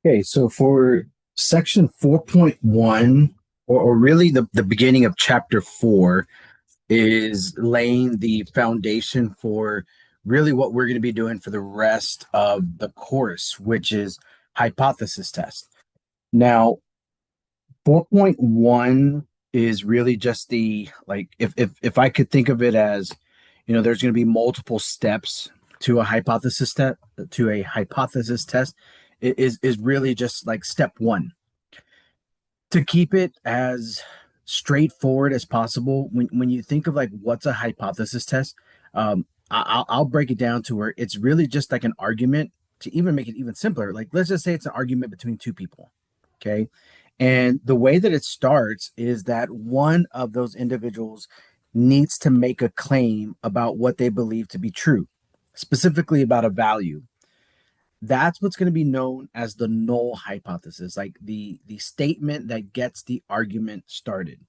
Okay, so for section 4.1, or really the beginning of chapter 4, is laying the foundation for really what we're going to be doing for the rest of the course, which is hypothesis test. Now, 4.1 is really just the like if I could think of it as, there's going to be multiple steps to a hypothesis test. It is really just like step one to keep it as straightforward as possible. When you think of like what's a hypothesis test, I'll break it down to where it's really just like an argument. To even make it even simpler, like let's just say it's an argument between two people. Okay, and the way that it starts is that one of those individuals needs to make a claim about what they believe to be true, specifically about a value. That's what's going to be known as the null hypothesis, like the statement that gets the argument started.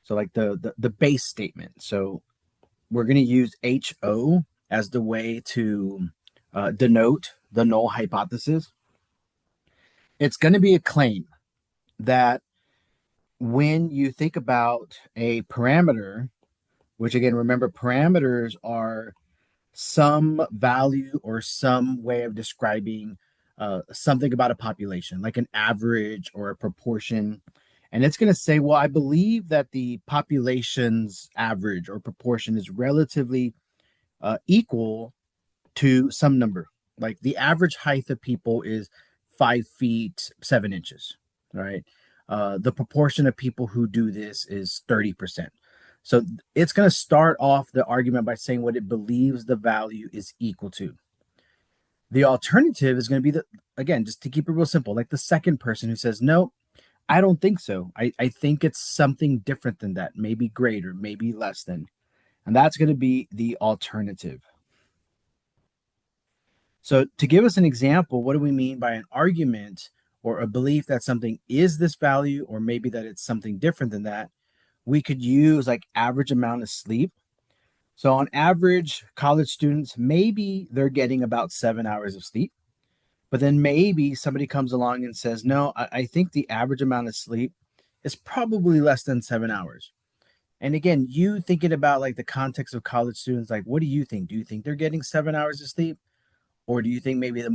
So like the base statement. So we're going to use HO as the way to denote the null hypothesis. It's going to be a claim that when you think about a parameter, which again, remember, parameters are some value or some way of describing something about a population, like an average or a proportion. And it's going to say, well, I believe that the population's average or proportion is relatively equal to some number. Like the average height of people is 5 feet 7 inches, right? The proportion of people who do this is 30%. So it's going to start off the argument by saying what it believes the value is equal to. The alternative is going to be again, just to keep it real simple, like the second person who says, no, I don't think so. I think it's something different than that, maybe greater, maybe less than. And that's going to be the alternative. So, to give us an example, what do we mean by an argument or a belief that something is this value, or maybe that it's something different than that? We could use like average amount of sleep. So, on average, college students, maybe they're getting about 7 hours of sleep. But then maybe somebody comes along and says, no, I think the average amount of sleep is probably less than 7 hours. And again, you thinking about like the context of college students, like, what do you think? Do you think they're getting 7 hours of sleep? Or do you think maybe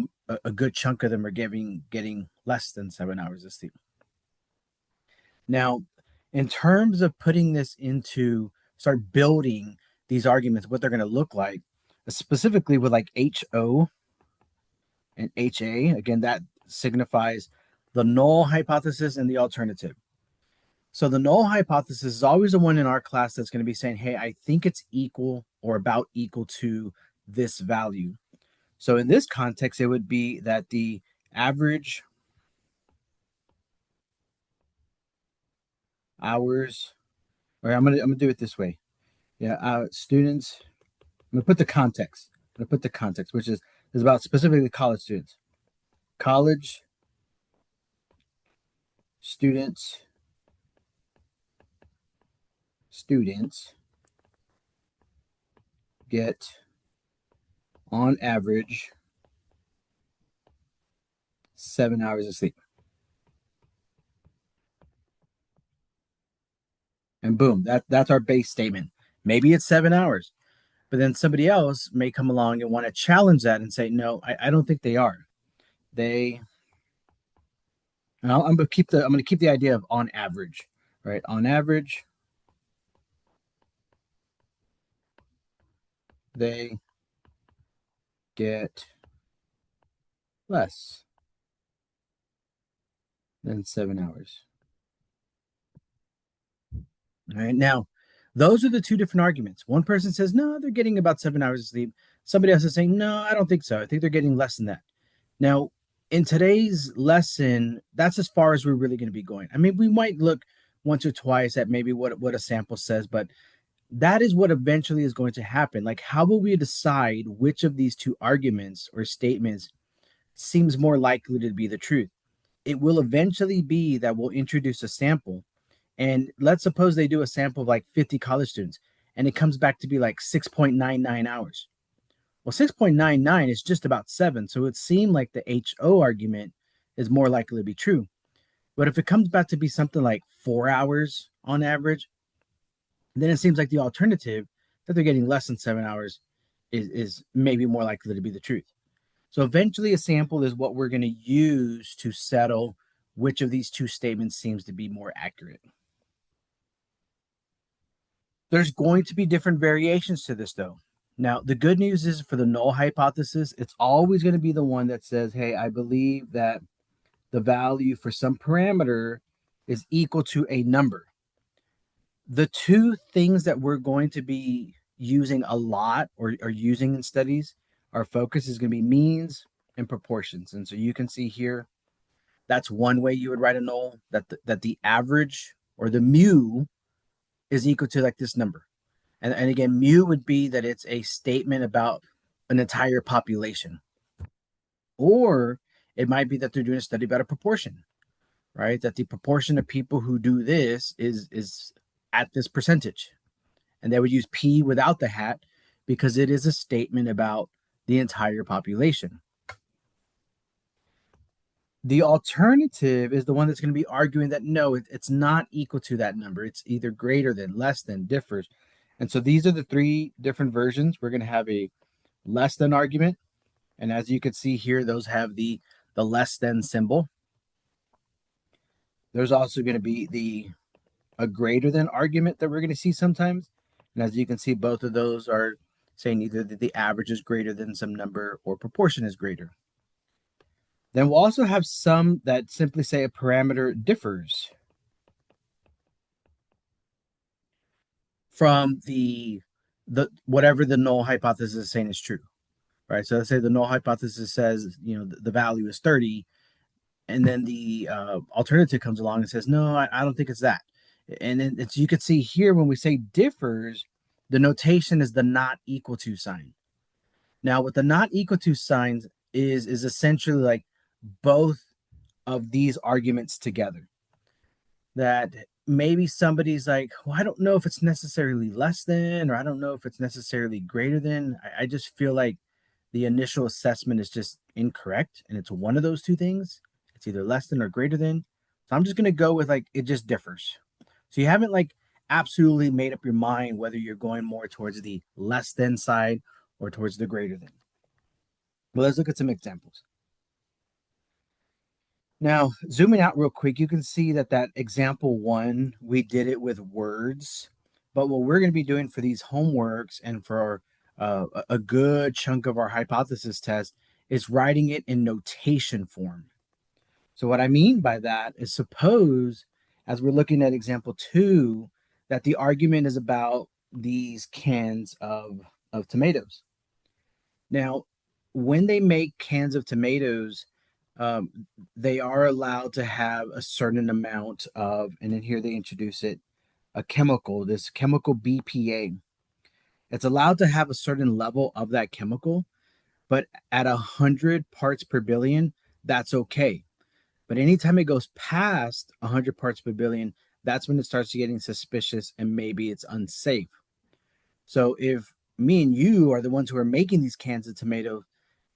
a good chunk of them are getting less than 7 hours of sleep? Now, in terms of putting this into start building these arguments, what they're going to look like, specifically with like HO and HA, again, that signifies the null hypothesis and the alternative. So the null hypothesis is always the one in our class that's going to be saying, hey, I think it's equal or about equal to this value. So in this context, it would be that the average hours, or I'm gonna do it this way. Yeah, students. I'm gonna put the context. I'm gonna put the context, which is about specifically college students. College students students get on average 7 hours of sleep, and boom, that's our base statement. Maybe it's 7 hours, but then somebody else may come along and want to challenge that and say, no, I don't think they are. They And I'm gonna keep the idea of on average, right? On average, they get less than 7 hours. All right. Now, those are the two different arguments. One person says, no, they're getting about 7 hours of sleep. Somebody else is saying, no, I don't think so. I think they're getting less than that. Now, in today's lesson, that's as far as we're really going to be going. I mean, we might look once or twice at maybe what a sample says, but that is what eventually is going to happen. Like, how will we decide which of these two arguments or statements seems more likely to be the truth? It will eventually be that we'll introduce a sample. And let's suppose they do a sample of like 50 college students and it comes back to be like 6.99 hours. Well, 6.99 is just about seven. So it seemed like the HO argument is more likely to be true. But if it comes back to be something like 4 hours on average, then it seems like the alternative that they're getting less than 7 hours is maybe more likely to be the truth. So eventually, a sample is what we're going to use to settle which of these two statements seems to be more accurate. There's going to be different variations to this, though. Now, the good news is for the null hypothesis, it's always going to be the one that says, hey, I believe that the value for some parameter is equal to a number. The two things that we're going to be using a lot or using in studies, our focus is going to be means and proportions. And so you can see here, that's one way you would write a null, that the average or the mu is equal to like this number. And again, mu would be that it's a statement about an entire population. Or it might be that they're doing a study about a proportion, right? That the proportion of people who do this is at this percentage. And they would use P without the hat because it is a statement about the entire population. The alternative is the one that's going to be arguing that no, it's not equal to that number. It's either greater than, less than, differs. And so these are the three different versions. We're going to have a less than argument. And as you can see here, those have the less than symbol. There's also going to be a greater than argument that we're going to see sometimes. And as you can see, both of those are saying either that the average is greater than some number or proportion is greater. Then we'll also have some that simply say a parameter differs from the whatever the null hypothesis is saying is true, right? So let's say the null hypothesis says, the value is 30, and then the alternative comes along and says, no, I don't think it's that. And then you could see here when we say differs, the notation is the not equal to sign. Now, what the not equal to signs is essentially like both of these arguments together. That maybe somebody's like, well, I don't know if it's necessarily less than, or I don't know if it's necessarily greater than. I just feel like the initial assessment is just incorrect, and it's one of those two things. It's either less than or greater than. So I'm just going to go with like it just differs. So you haven't like absolutely made up your mind whether you're going more towards the less than side or towards the greater than. Well, let's look at some examples. Now, zooming out real quick, you can see that example one, we did it with words. But what we're going to be doing for these homeworks and for a good chunk of our hypothesis test is writing it in notation form. So what I mean by that is suppose, as we're looking at example two, that the argument is about these cans of tomatoes. Now, when they make cans of tomatoes, they are allowed to have a certain amount of, and then here they introduce it, a chemical, this chemical BPA. It's allowed to have a certain level of that chemical, but at 100 parts per billion, that's okay. But anytime it goes past 100 parts per billion, that's when it starts getting suspicious and maybe it's unsafe. So if me and you are the ones who are making these cans of tomatoes,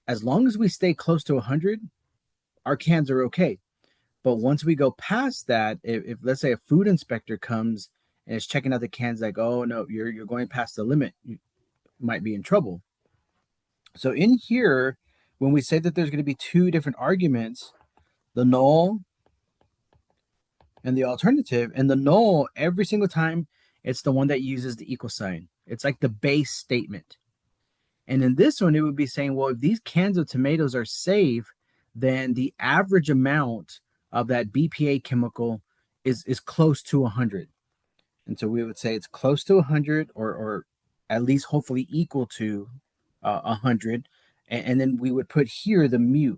as long as we stay close to 100, our cans are okay. But once we go past that, if let's say a food inspector comes and is checking out the cans, like, oh no, you're going past the limit, you might be in trouble. So in here, when we say that there's going to be two different arguments, the null and the alternative, and the null every single time, it's the one that uses the equal sign. It's like the base statement. And in this one, it would be saying, well, if these cans of tomatoes are safe, then the average amount of that BPA chemical is close to 100. And so we would say it's close to 100 or at least hopefully equal to 100. And then we would put here the mu.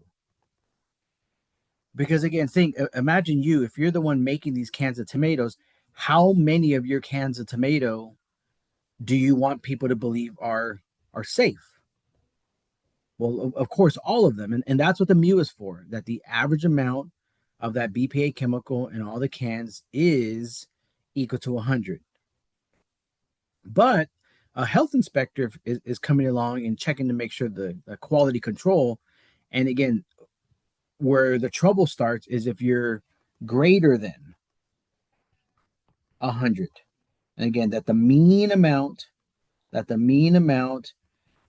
Because again, imagine if you're the one making these cans of tomatoes, how many of your cans of tomato do you want people to believe are safe? Well, of course, all of them. And that's what the mu is for, that the average amount of that BPA chemical in all the cans is equal to 100. But a health inspector is coming along and checking to make sure the quality control. And again, Where the trouble starts is if you're greater than 100. And again, that the mean amount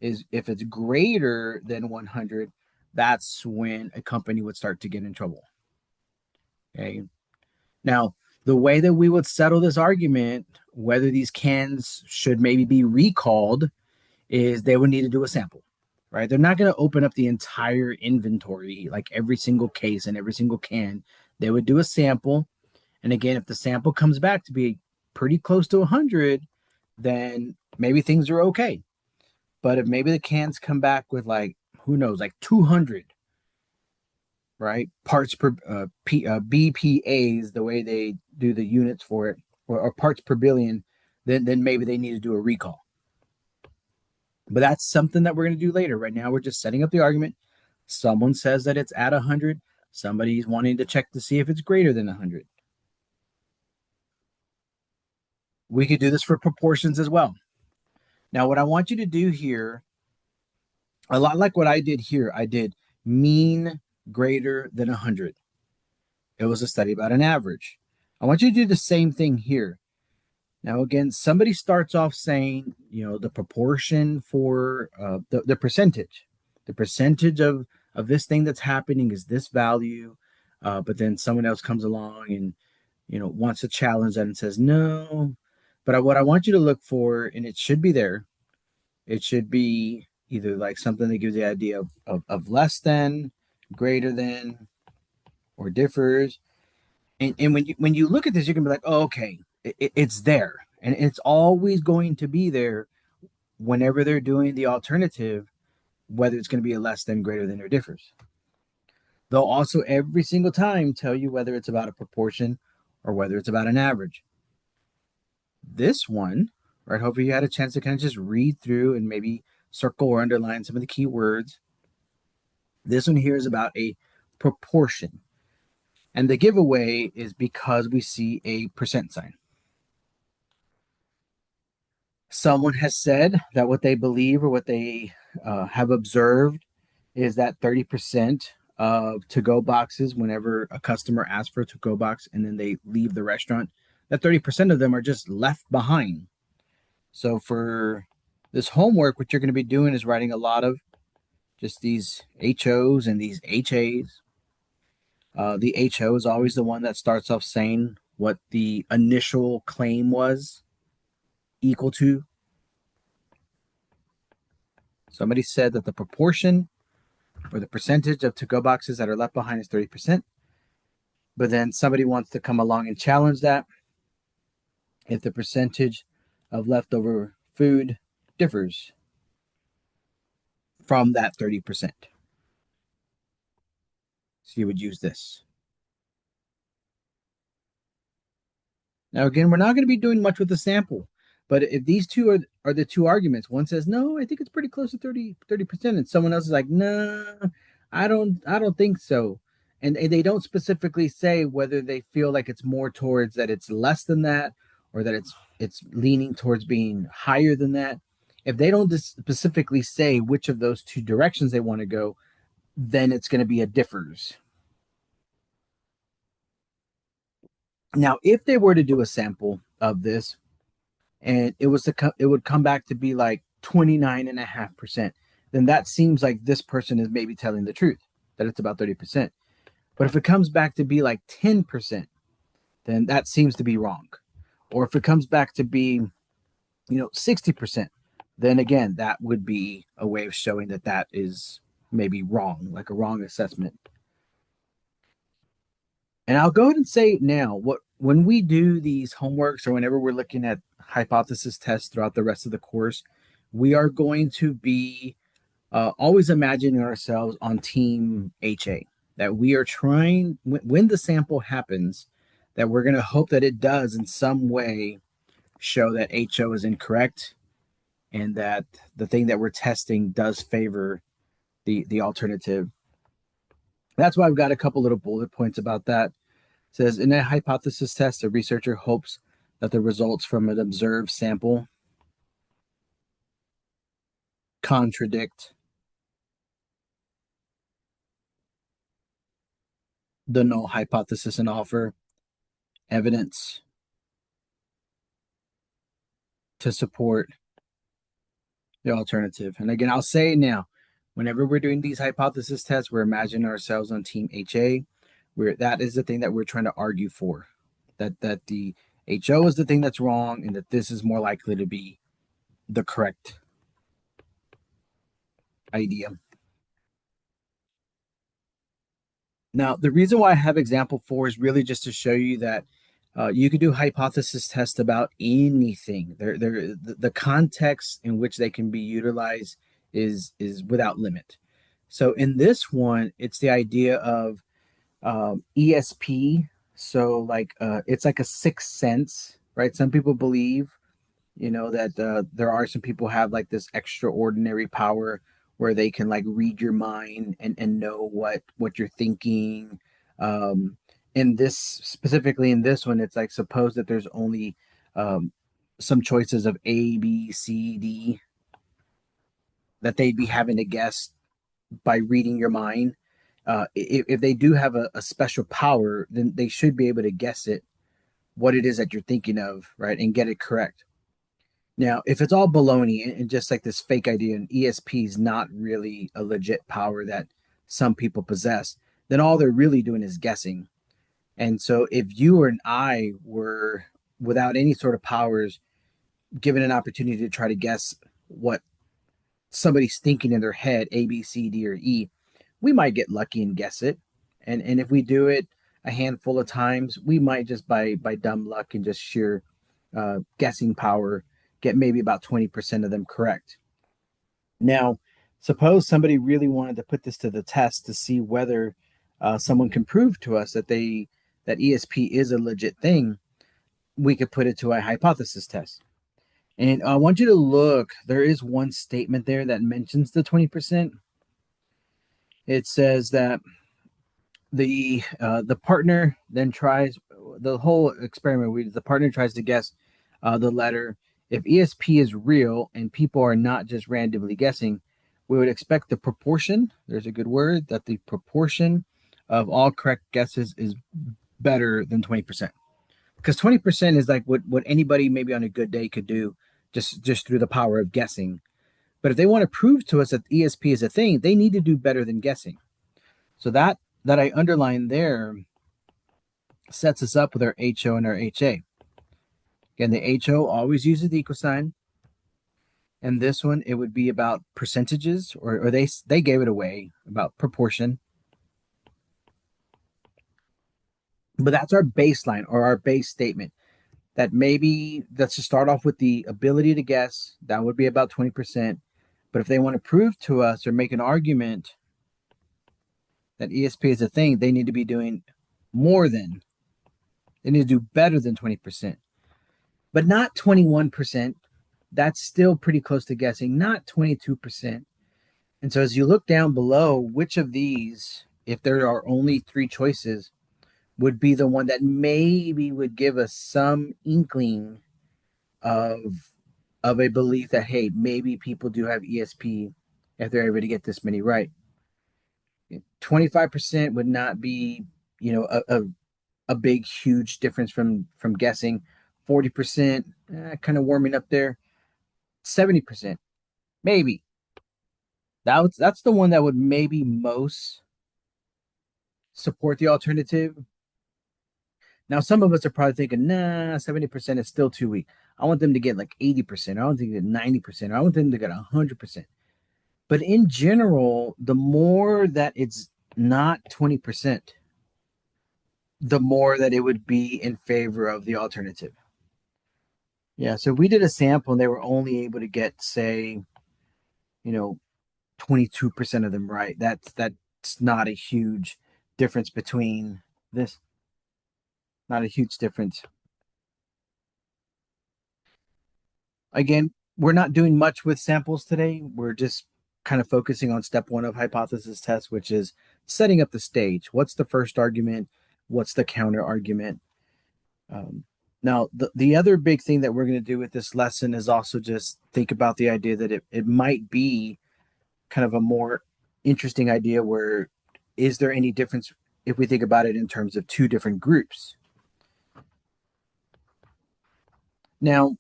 is if it's greater than 100, that's when a company would start to get in trouble. Okay. Now, the way that we would settle this argument, whether these cans should maybe be recalled, is they would need to do a sample, right? They're not going to open up the entire inventory, like every single case and every single can. They would do a sample. And again, if the sample comes back to be pretty close to 100, then maybe things are okay. But if maybe the cans come back with like, who knows, like 200, right? Parts per BPAs, the way they do the units for it, or parts per billion, then maybe they need to do a recall. But that's something that we're going to do later. Right now, we're just setting up the argument. Someone says that it's at 100. Somebody's wanting to check to see if it's greater than 100. We could do this for proportions as well. Now, what I want you to do here, a lot like what I did here, I did mean greater than 100. It was a study about an average. I want you to do the same thing here. Now, again, somebody starts off saying, the proportion for the percentage of this thing that's happening is this value. But then someone else comes along and, wants to challenge that and says, no. But what I want you to look for, and it should be there, it should be either like something that gives the idea of less than, greater than, or differs. And when you look at this, you can be like, oh, okay, it's there. And it's always going to be there whenever they're doing the alternative, whether it's going to be a less than, greater than, or differs. They'll also every single time tell you whether it's about a proportion or whether it's about an average. This one, right? Hopefully you had a chance to kind of just read through and maybe circle or underline some of the key words. This one here is about a proportion. And the giveaway is because we see a percent sign. Someone has said that what they believe or what they have observed is that 30% of to-go boxes, whenever a customer asks for a to-go box and then they leave the restaurant, that 30% of them are just left behind. So for this homework, what you're going to be doing is writing a lot of just these HOs and these HAs. The HO is always the one that starts off saying what the initial claim was equal to. Somebody said that the proportion or the percentage of to-go boxes that are left behind is 30%. But then somebody wants to come along and challenge that if the percentage of leftover food differs from that 30%. So you would use this. Now, again, we're not going to be doing much with the sample, but if these two are the two arguments, one says, no, I think it's pretty close to 30%, and someone else is like, no, I don't think so. And they don't specifically say whether they feel like it's more towards that it's less than that or that it's leaning towards being higher than that. If they don't specifically say which of those two directions they want to go, then it's going to be a differs. Now, if they were to do a sample of this and it would come back to be like 29.5%, then that seems like this person is maybe telling the truth, that it's about 30%. But if it comes back to be like 10%, then that seems to be wrong. Or if it comes back to be, 60%, then again, that would be a way of showing that that is maybe wrong, like a wrong assessment. And I'll go ahead and say now, when we do these homeworks or whenever we're looking at hypothesis tests throughout the rest of the course, we are going to be always imagining ourselves on team HA. That we are trying, when the sample happens, that we're going to hope that it does in some way show that HO is incorrect and that the thing that we're testing does favor the alternative. That's why I've got a couple little bullet points about that. It says in a hypothesis test, the researcher hopes that the results from an observed sample contradict the null hypothesis and offer evidence to support the alternative. And again, I'll say it now. Whenever we're doing these hypothesis tests, we're imagining ourselves on team HA. That is the thing that we're trying to argue for. That the HO is the thing that's wrong and that this is more likely to be the correct idea. Now, the reason why I have example four is really just to show you that you could do hypothesis tests about anything. The context in which they can be utilized is without limit. So in this one, it's the idea of ESP. So like it's like a sixth sense, right? Some people believe that there are some people have like this extraordinary power where they can like read your mind and know what you're thinking. In this specifically in this one, it's like suppose that there's only um, some choices of A, B, C, D that they'd be having to guess by reading your mind. If they do have a special power, then they should be able to guess it, what it is that you're thinking of, right, and get it correct. Now, if it's all baloney and just like this fake idea, and ESP is not really a legit power that some people possess, then all they're really doing is guessing. And so, if you or I were without any sort of powers, given an opportunity to try to guess what somebody's thinking in their head, A, B, C, D, or E, we might get lucky and guess it. And if we do it a handful of times, we might just by dumb luck and just sheer guessing power get maybe about 20% of them correct. Now, suppose somebody really wanted to put this to the test to see whether someone can prove to us that ESP is a legit thing. We could put it to a hypothesis test. And I want you to look. There is one statement there that mentions the 20%. It says that the partner then tries the whole experiment. The partner tries to guess the letter. If ESP is real and people are not just randomly guessing, we would expect the proportion. There's a good word that the proportion of all correct guesses is better than 20%, because 20% is like what anybody maybe on a good day could do just through the power of guessing. But if they want to prove to us that ESP is a thing, they need to do better than guessing. So that I underlined there sets us up with our HO and our HA. Again, the HO always uses the equal sign. And this one, it would be about percentages, or they gave it away about proportion. But that's our baseline or our base statement. That maybe let's just start off with the ability to guess. That would be about 20%. But if they want to prove to us or make an argument that ESP is a thing, they need to be doing more than, they need to do better than 20%, but not 21%. That's still pretty close to guessing, not 22%. And so as you look down below, which of these, if there are only three choices, would be the one that maybe would give us some inkling of of a belief that hey, maybe people do have ESP if they're able to get this many right. 25% would not be, a big huge difference from guessing. 40%, kind of warming up there. 70%, maybe. That's the one that would maybe most support the alternative. Now, some of us are probably thinking, nah, 70% is still too weak. I want them to get like 80%. I want them to get 90%. I want them to get 100%. But in general, the more that it's not 20%, the more that it would be in favor of the alternative. Yeah. So we did a sample and they were only able to get, say, you know, 22% of them right. That's not a huge difference between this, not a huge difference. Again, we're not doing much with samples today. We're just kind of focusing on step one of hypothesis test, which is setting up the stage. What's the first argument? What's the counter argument? Now, the other big thing that we're going to do with this lesson is also just think about the idea that it might be kind of a more interesting idea where is there any difference if we think about it in terms of two different groups. Now,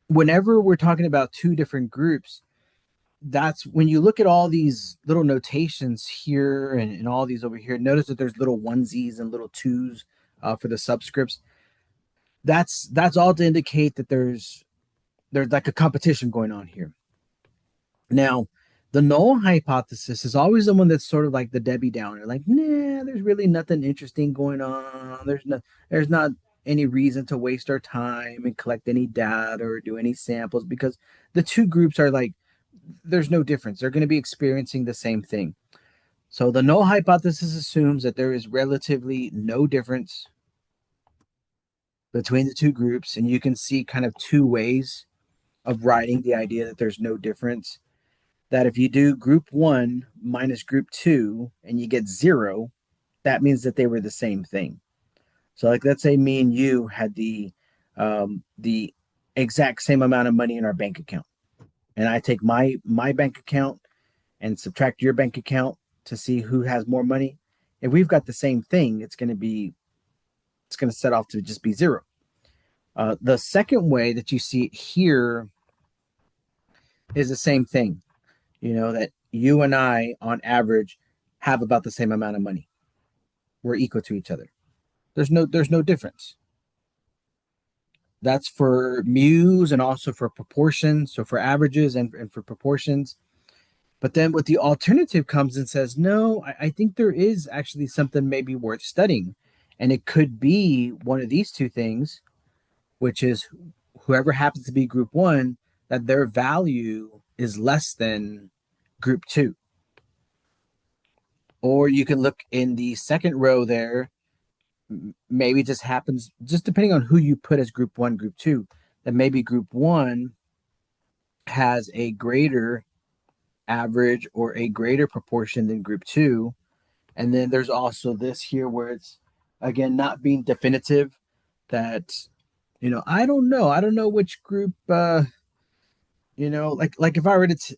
whenever we're talking about two different groups, that's when you look at all these little notations here and all these over here. Notice that there's little onesies and little twos for the subscripts. That's all to indicate that there's like a competition going on here. Now, the null hypothesis is always the one that's sort of like the Debbie Downer, like, nah, there's really nothing interesting going on. There's not any reason to waste our time and collect any data or do any samples because the two groups are like, there's no difference. They're going to be experiencing the same thing. So the null hypothesis assumes that there is relatively no difference between the two groups, and you can see kind of two ways of writing the idea that there's no difference. That if you do group one minus group two and you get zero, that means that they were the same thing. So, like, let's say me and you had the exact same amount of money in our bank account, and I take my bank account and subtract your bank account to see who has more money. If we've got the same thing, it's going to set off to just be zero. The second way that you see it here is the same thing. You know, that you and I, on average, have about the same amount of money. We're equal to each other. There's no difference. That's for mu's and also for proportions. So for averages and for proportions. But then with the alternative comes and says, no, I think there is actually something maybe worth studying. And it could be one of these two things, which is whoever happens to be group one, that their value is less than group two. Or you can look in the second row there. Maybe it just happens, just depending on who you put as group one, group two, that maybe group one has a greater average or a greater proportion than group two. And then there's also this here where it's, again, not being definitive that, I don't know. I don't know which group, like if I were to,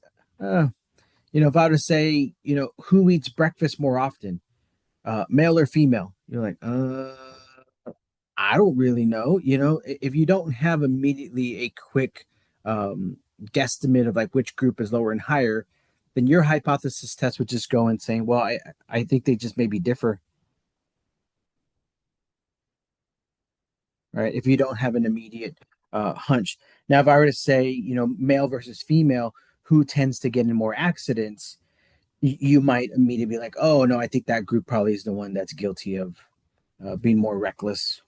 if I were to say, who eats breakfast more often, male or female? You're like, I don't really know. If you don't have immediately a quick guesstimate of like which group is lower and higher, then your hypothesis test would just go and saying, well, I think they just maybe differ, right? If you don't have an immediate hunch. Now, if I were to say, male versus female, who tends to get in more accidents, you might immediately be like, oh, no, I think that group probably is the one that's guilty of being more reckless.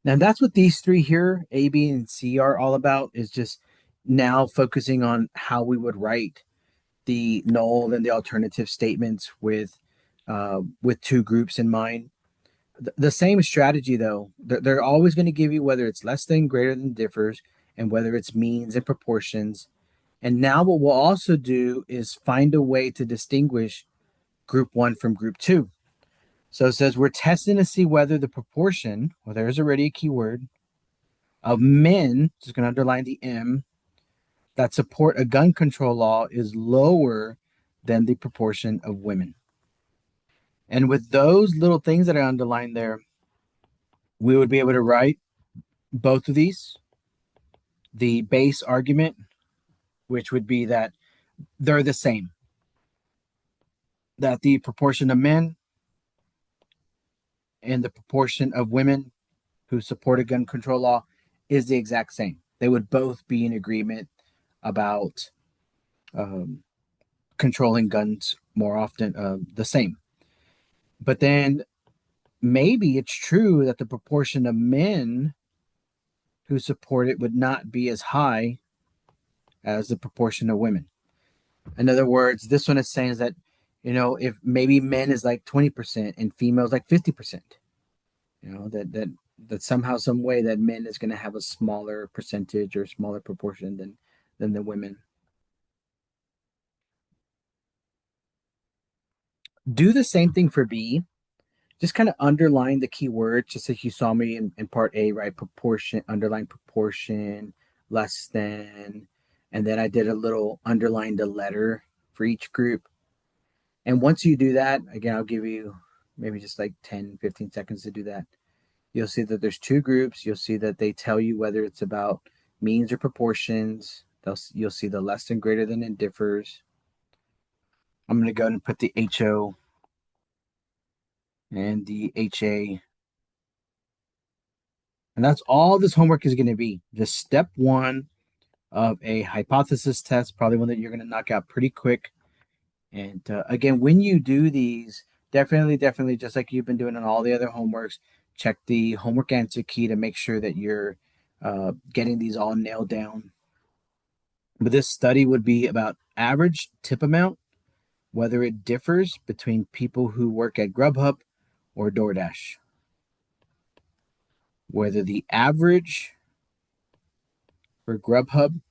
Now, that's what these three here, A, B, and C, are all about, is just now focusing on how we would write the null and the alternative statements with two groups in mind. The same strategy, though, they're always going to give you whether it's less than, greater than, differs, and whether it's means and proportions. And now what we'll also do is find a way to distinguish group one from group two. So it says we're testing to see whether the proportion, well, there's already a keyword, of men, just going to underline the M, that support a gun control law is lower than the proportion of women. And with those little things that are underlined there, we would be able to write both of these. The base argument, which would be that they're the same, that the proportion of men and the proportion of women who support a gun control law is the exact same. They would both be in agreement about controlling guns more often, the same. But then maybe it's true that the proportion of men who support it would not be as high as the proportion of women. In other words, this one is saying is that, if maybe men is like 20% and females like 50%, that somehow, some way that men is going to have a smaller percentage or smaller proportion than the women. Do the same thing for B. Just kind of underline the keyword, just as you saw me in part A, right? Proportion, underline proportion, less than, and then I did a little underline the letter for each group. And once you do that, again, I'll give you maybe just like 10, 15 seconds to do that. You'll see that there's two groups. You'll see that they tell you whether it's about means or proportions. You'll see the less than greater than and differs. I'm going to go ahead and put the HO and the HA. And that's all this homework is going to be. Just step one of a hypothesis test, probably one that you're going to knock out pretty quick. And again, when you do these, definitely, just like you've been doing on all the other homeworks, check the homework answer key to make sure that you're getting these all nailed down. But this study would be about average tip amount, whether it differs between people who work at Grubhub or DoorDash. Whether the average for Grubhub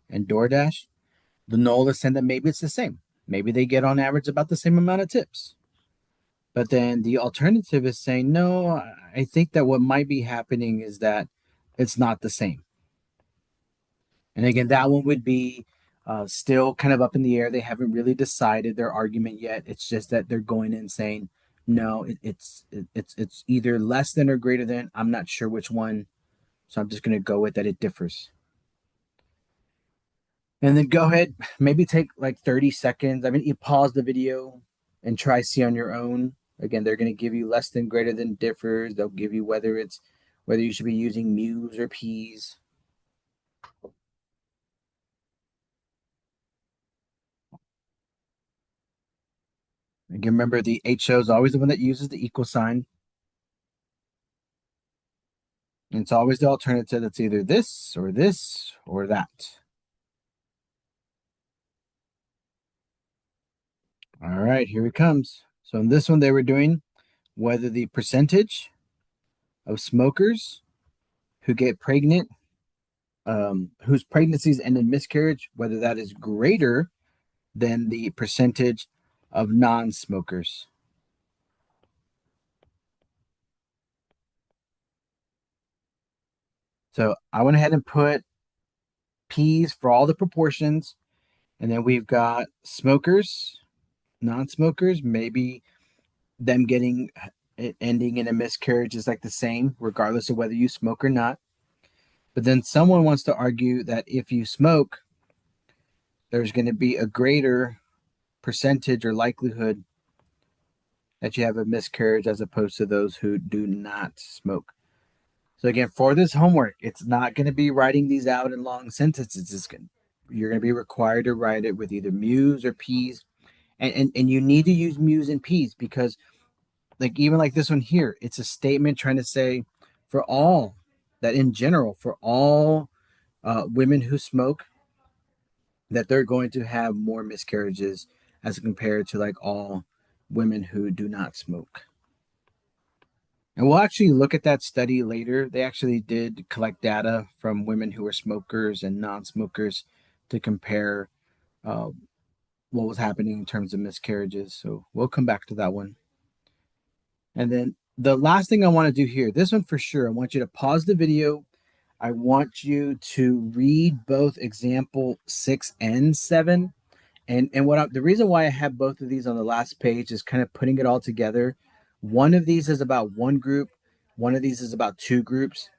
and DoorDash, the null is saying that maybe it's the same. Maybe they get on average about the same amount of tips. But then the alternative is saying, no, I think that what might be happening is that it's not the same. And again, that one would be still kind of up in the air. They haven't really decided their argument yet. It's just that they're going in saying, no, it's either less than or greater than. I'm not sure which one, so I'm just going to go with that it differs. And then go ahead, maybe take like 30 seconds. I mean, you pause the video and try see on your own. Again, they're going to give you less than, greater than, differs. They'll give you whether you should be using mu's or p's. Again, remember the HO is always the one that uses the equal sign. And it's always the alternative that's either this or that. All right, here it comes. So in this one, they were doing whether the percentage of smokers who get pregnant, whose pregnancies end in miscarriage, whether that is greater than the percentage of non-smokers. So I went ahead and put P's for all the proportions. And then we've got smokers, non-smokers, maybe them getting it ending in a miscarriage is like the same, regardless of whether you smoke or not. But then someone wants to argue that if you smoke, there's going to be a greater percentage or likelihood that you have a miscarriage as opposed to those who do not smoke. So again, for this homework, it's not going to be writing these out in long sentences. You're going to be required to write it with either mu's or p's, and you need to use mu's and p's because, like even like this one here, it's a statement trying to say for all that in general for all women who smoke that they're going to have more miscarriages as compared to like all women who do not smoke. And we'll actually look at that study later. They actually did collect data from women who were smokers and non-smokers to compare uh, what was happening in terms of miscarriages. So we'll come back to that one. And then the last thing I want to do here, this one for sure, I want you to pause the video. I want you to read both example 6 and 7. And the reason why I have both of these on the last page is kind of putting it all together. One of these is about one group, one of these is about two groups.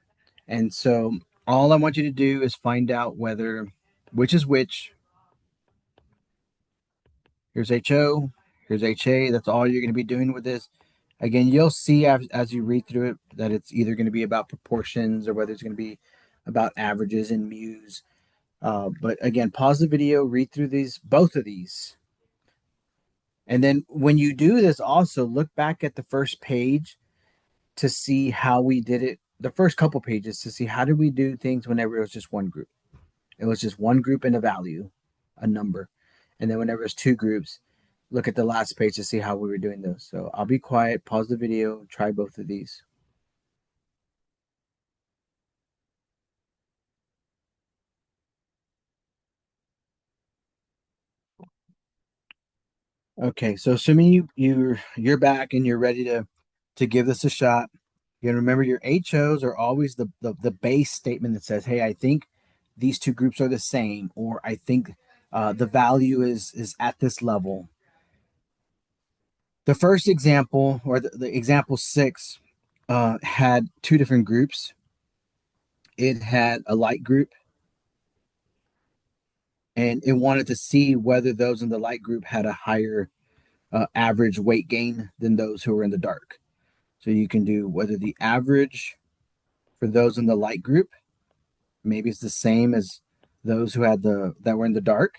And so all I want you to do is find out which is which. Here's HO, here's HA. That's all you're going to be doing with this. Again, you'll see as you read through it that it's either going to be about proportions or whether it's going to be about averages and mu's. But again, pause the video, read through both of these. And then when you do this, also look back at the first page to see how we did it, the first couple pages to see how did we do things whenever it was just one group. It was just one group and a value, a number. And then whenever it's two groups, look at the last page to see how we were doing those. So I'll be quiet, pause the video, try both of these. Okay, so assuming you're back and you're ready to give this a shot, you gotta remember your HOs are always the base statement that says, "Hey, I think these two groups are the same," or "I think the value is at this level." The first example, or the example six, had two different groups. It had a light group, and it wanted to see whether those in the light group had a higher average weight gain than those who were in the dark. So you can do whether the average for those in the light group maybe it's the same as those who had the that were in the dark,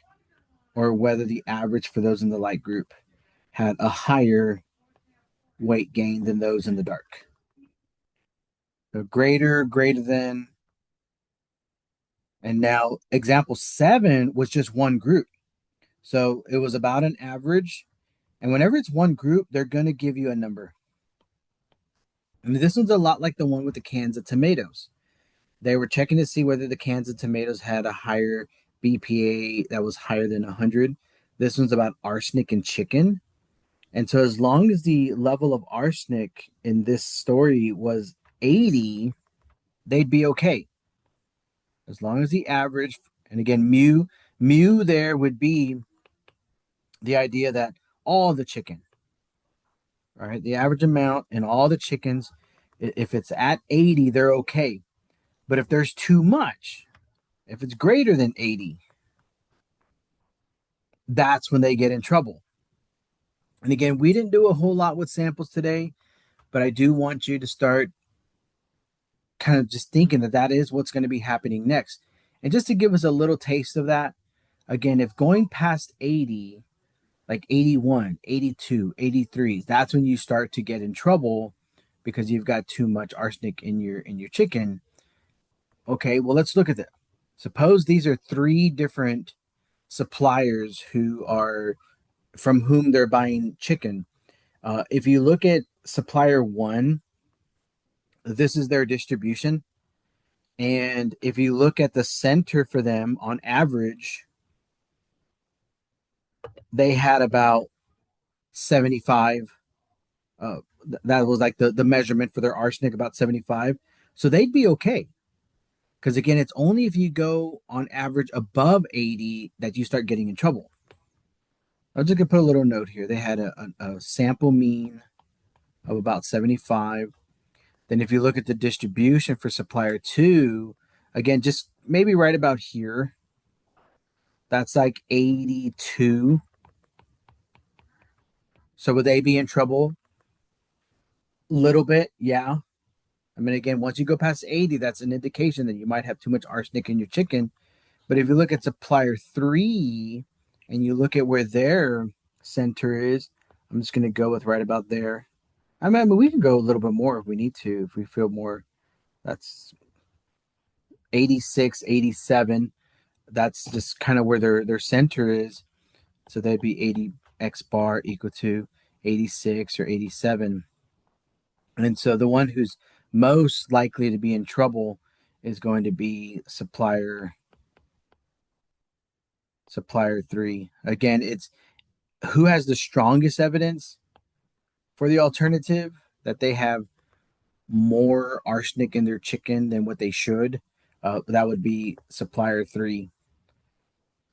or whether the average for those in the light group had a higher weight gain than those in the dark. So greater than, and now example seven was just one group. So it was about an average. And whenever it's one group, they're going to give you a number. And this one's a lot like the one with the cans of tomatoes. They were checking to see whether the cans of tomatoes had a higher BPA that was higher than 100. This one's about arsenic and chicken. And so, as long as the level of arsenic in this story was 80, they'd be okay. As long as the average, and again, mu there would be the idea that all the chicken, all right, the average amount in all the chickens, if it's at 80, they're okay. But if there's too much, if it's greater than 80, that's when they get in trouble. And again, we didn't do a whole lot with samples today, but I do want you to start kind of just thinking that that is what's going to be happening next. And just to give us a little taste of that, again, if going past 80, like 81, 82, 83, that's when you start to get in trouble because you've got too much arsenic in your chicken. Okay, well, let's look at that. Suppose these are three different suppliers who are from whom they're buying chicken. If you look at supplier one, this is their distribution. And if you look at the center for them on average, they had about 75. Uh, that was like the measurement for their arsenic, about 75. So they'd be okay. Because again, it's only if you go on average above 80 that you start getting in trouble. I'm just going to put a little note here. They had a sample mean of about 75. Then if you look at the distribution for supplier two, again, just maybe right about here, that's like 82. So would they be in trouble? Little bit, yeah. I mean, again, once you go past 80, that's an indication that you might have too much arsenic in your chicken. But if you look at supplier three and you look at where their center is, I'm just going to go with right about there. I mean, we can go a little bit more if we need to, if we feel more. That's 86, 87. That's just kind of where their center is. So that'd be 80 x bar equal to 86 or 87. And so the one who's most likely to be in trouble is going to be supplier three. Again, it's who has the strongest evidence for the alternative that they have more arsenic in their chicken than what they should. That would be supplier three.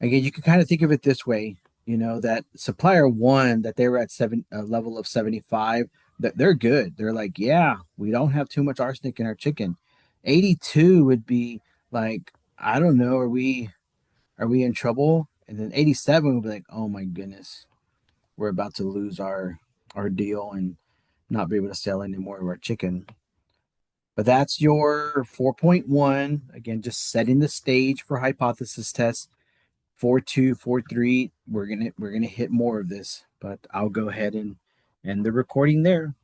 Again, you can kind of think of it this way, that supplier one, that they were at a level of 75, that they're good. They're like, yeah, we don't have too much arsenic in our chicken. 82 would be like, I don't know, are we in trouble? And then 87 would be like, oh my goodness, we're about to lose our deal and not be able to sell any more of our chicken. But that's your 4.1. Again, just setting the stage for hypothesis tests. 4.2, 4.3. We're gonna hit more of this, but I'll go ahead and end the recording there.